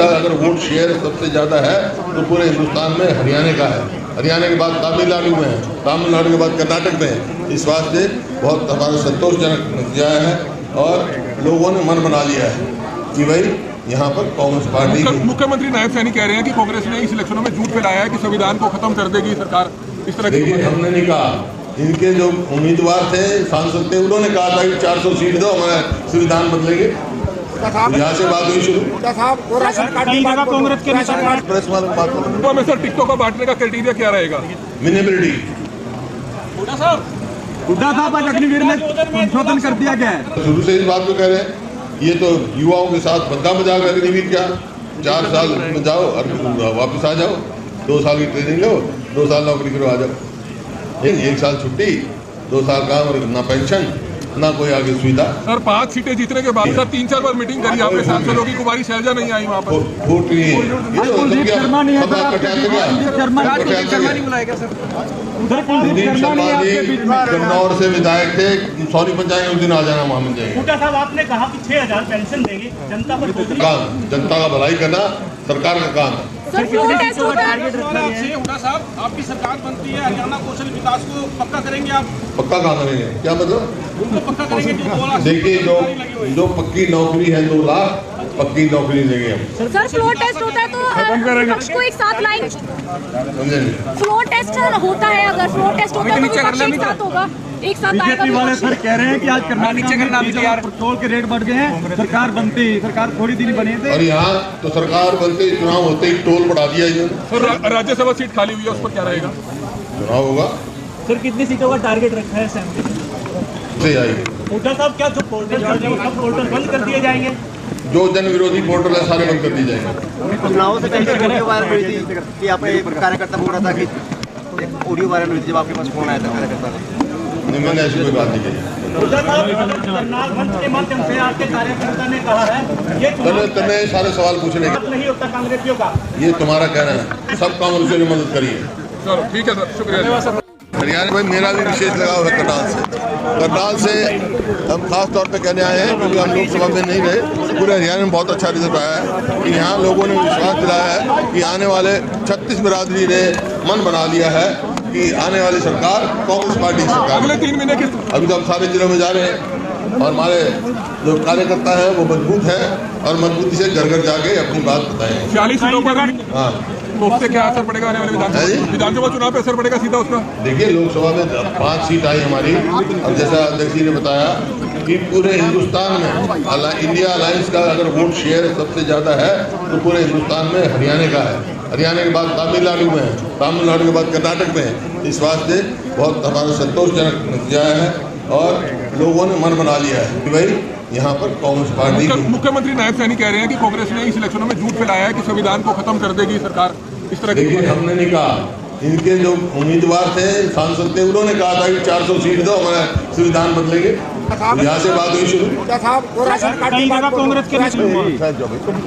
का अगर vote share सबसे ज़्यादा है तो पूरे हिंदुस्तान में हरियाणा का है। हरियाणा के बाद तमिलनाडु में है, तमिलनाडु के बाद कर्नाटक में है। इस वास्ते बहुत हमारा संतोषजनक नतीजा है और लोगों ने मन बना लिया है कि भाई यहाँ पर कांग्रेस पार्टी। मुख्यमंत्री नायब सैनी कह रहे हैं कि कांग्रेस ने इस इलेक्शनों में झूठ फैलाया है कि संविधान को खत्म कर देगी सरकार। इस तरह देखिए, हमने नहीं कहा, इनके जो उम्मीदवार थे, सांसद थे, उन्होंने कहा था कि 400 सीट दो, हमारा संविधान बदलेंगे। यहाँ से बात हुई शुरू। कांग्रेस के प्रेस वालों की बात करो में सर टिकटों का बांटने का क्राइटेरिया क्या रहेगा? मिनेबिलिटी। हुड्डा साहब आज अग्निवीर में संशोधन कर दिया गया है। शुरू से इस बात को कह रहे हैं, ये तो युवाओं के साथ बंदा मजाक है। अग्निवीर क्या, 4 साल में जाओ और वापस आ जाओ, 2 साल की ट्रेनिंग लो, 2 साल नौकरी करो, आ जाओ। 1 साल छुट्टी, 2 साल काम और ना पेंशन ना कोई आगे सुविधा। सर 5 सीटें जीतने के बाद सर 3-4 बार मीटिंग करी आपने सांसदों की, कुमारी शैलजा नहीं आई वहाँ पर। वोट नहीं है, कुलदीप शर्मा नहीं है सर, कुलदीप शर्मा नहीं बुलाया गया सर। उधर कुलदीप शर्मा जी गन्नौर से विधायक थे, सॉरी पंचायत उस दिन आ जाना, वहाँ मिल जाएंगे। हुड्डा साहब आपने कहा कि 6000 पेंशन देंगे जनता पर। काम जनता का भलाई करना सरकार का काम है। हुड्डा साहब आपकी सरकार बनती है, हरियाणा कौशल विकास को पक्का करेंगे आप? पक्का काम करेंगे, क्या मतलब? पक्का करेंगे। देखिए, जो पक्की नौकरी है 2 लाख पक्की नौकरी देंगे हम। सर फ्लोर टेस्ट होता है तो विपक्ष को एक साथ लाइन, फ्लोर टेस्ट होता है, अगर फ्लोर टेस्ट होता है तो विपक्ष एक साथ होगा, एक साथ आएगा। बीजेपी वाले सर कह रहे हैं कि आज कर्नाटक पेट्रोल के रेट बढ़ गए हैं, सरकार बनती, सरकार थोड़ी दिन बनी थी और यहाँ तो सरकार बनते चुनाव होते ही टोल बढ़ा दिया इन्होंने। सर राज्यसभा सीट खाली हुई है, उस पर क्या रहेगा? चुनाव होगा, सर कितनी सीटों का टारगेट रखा है असेंबली से आएगी। हुड्डा साहब क्या जो पोर्टल सब पोर्टल बंद कर दिए जाएंगे? जो जन विरोधी पोर्टल है सारे बंद कर दिए जाएंगे। चुनाव से पहले वीडियो वायरल हुई थी कि आप एक कार्यकर्ता बोल रहा था कि ऑडियो वायरल हुई थी जब आपके पास फोन आया था कार्यकर्ता का। नहीं, मैंने ऐसी कोई बात नहीं कही। हुड्डा साहब करनाल मंच के माध्यम से आपके कार्यकर्ता ने कहा है ये तने सारे सवाल पूछने के नहीं होता कांग्रेसियों का, ये तुम्हारा कहना है। सब कांग्रेसियों ने मदद करी है। चलो ठीक है सर, शुक्रिया। हरियाणा में मेरा भी विशेष लगाव है करनाल से हम खास तौर पे कहने आए हैं क्योंकि हम लोकसभा में नहीं रहे। पूरे हरियाणा में बहुत अच्छा रिजल्ट आया है कि यहाँ लोगों ने विश्वास दिलाया है कि आने वाले 36 बिरादरी ने मन बना लिया है कि आने वाली सरकार कांग्रेस पार्टी की सरकार। अगले 3 महीने की अभी तो हम सारे जिलों में जा रहे हैं और हमारे जो कार्यकर्ता है वो मजबूत है और मजबूती से घर घर जाके अपनी बात बताएंगे। 40 सीटों पर हाँ, तो उससे क्या असर पड़ेगा आने वाले विधानसभा चुनाव पे? असर पड़ेगा सीधा उसका? देखिए, लोकसभा में 5 सीट आई हमारी और जैसा अध्यक्ष जी ने बताया कि पूरे हिंदुस्तान में इंडिया अलायंस का अगर वोट शेयर सबसे ज़्यादा है तो पूरे हिंदुस्तान में हरियाणा का है। हरियाणा के बाद तमिलनाडु में है, तमिलनाडु के बाद कर्नाटक में है। इस वास्ते बहुत हमारा संतोषजनक नतीजा है और लोगों ने मन बना लिया है कि भाई यहाँ पर कांग्रेस पार्टी। मुख्यमंत्री नायब सैनी कह रहे हैं कि कांग्रेस ने इस इलेक्शनों में झूठ फैलाया है कि संविधान को खत्म कर देगी सरकार। इस तरह देखिए, हमने नहीं कहा, इनके जो उम्मीदवार थे, सांसद थे, उन्होंने कहा था कि 400 सीट दो, हमारा संविधान बदलेंगे। यहाँ से बात हुई शुरू। कांग्रेस के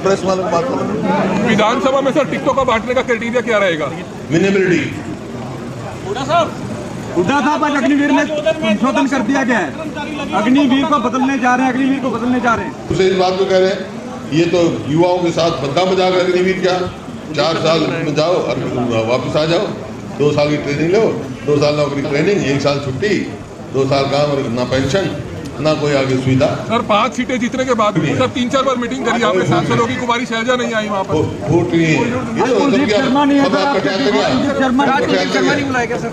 प्रेस वालों की बात करो विधानसभा में सर टिकटों का बांटने का क्राइटेरिया क्या रहेगा? मिनेबिलिटी। हुड्डा साहब आज अग्निवीर में संशोधन कर दिया गया है, अग्निवीर को बदलने जा रहे हैं, अग्निवीर को बदलने जा रहे हैं। उसे इस बात को कह रहे हैं, ये तो युवाओं के साथ बंदा मजाक है। अग्निवीर क्या, 4 साल में जाओ और वापस आ जाओ, 2 साल की ट्रेनिंग लो, 2 साल नौकरी ट्रेनिंग, 1 साल छुट्टी, 2 साल काम और ना पेंशन ना कोई आगे सुविधा। सर 5 सीटें जीतने के बाद सर 3-4 बार मीटिंग करी आपने सांसदों की, कुमारी शैलजा नहीं आई वहाँ पर। वोट नहीं है, कुलदीप शर्मा नहीं है सर, कुलदीप शर्मा नहीं बुलाया गया सर।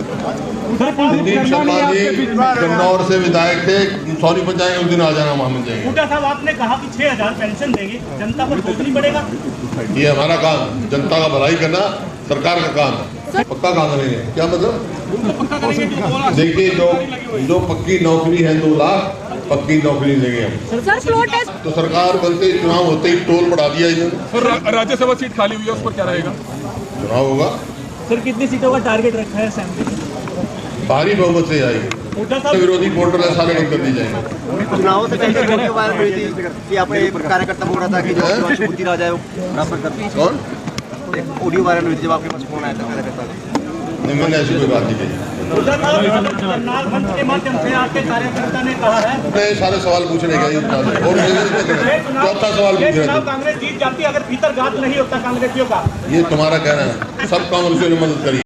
उधर कुलदीप शर्मा जी गन्नौर से विधायक थे, सॉरी पंचायत उस दिन आ जाना, वहाँ मिल जाएंगे। हुड्डा साहब आपने कहा कि 6000 पेंशन देंगे जनता पर, बोझ नहीं पड़ेगा? ये हमारा काम, जनता का भलाई करना सरकार का काम है। पक्का काम करेंगे, क्या मतलब? देखिए, जो पक्की नौकरी है 2 लाख पक्की नौकरी देंगे हम। सर फ्लोर टेस्ट तो सरकार बनते चुनाव होते ही टोल बढ़ा दिया इन्होंने। सर राज्यसभा सीट खाली हुई है, उस पर क्या रहेगा? चुनाव होगा, सर कितनी सीटों का टारगेट रखा है असेंबली? भारी बहुमत से आएगी। विरोधी पोर्टल है सारे बंद कर दिए जाएंगे। चुनाव से पहले वीडियो वायरल हुई थी कि आप एक कार्यकर्ता बोल रहा था कि जो बुद्धि राजा है वो बराबर कर। कौन? ऑडियो वायरल हुई थी जब आपके पास फोन आया था कार्यकर्ता का। नहीं, मैंने ऐसी कोई बात नहीं कही। उधर करनाल मंच के माध्यम से आपके कार्यकर्ता ने कहा है अपने सारे सवाल पूछने का और चौथा सवाल ये पूछ रहे चुनाव थे। कांग्रेस जीत जाती अगर भीतर घात नहीं होता कांग्रेसियों का। ये तुम्हारा कहना है, सब कांग्रेसियों ने मदद करी।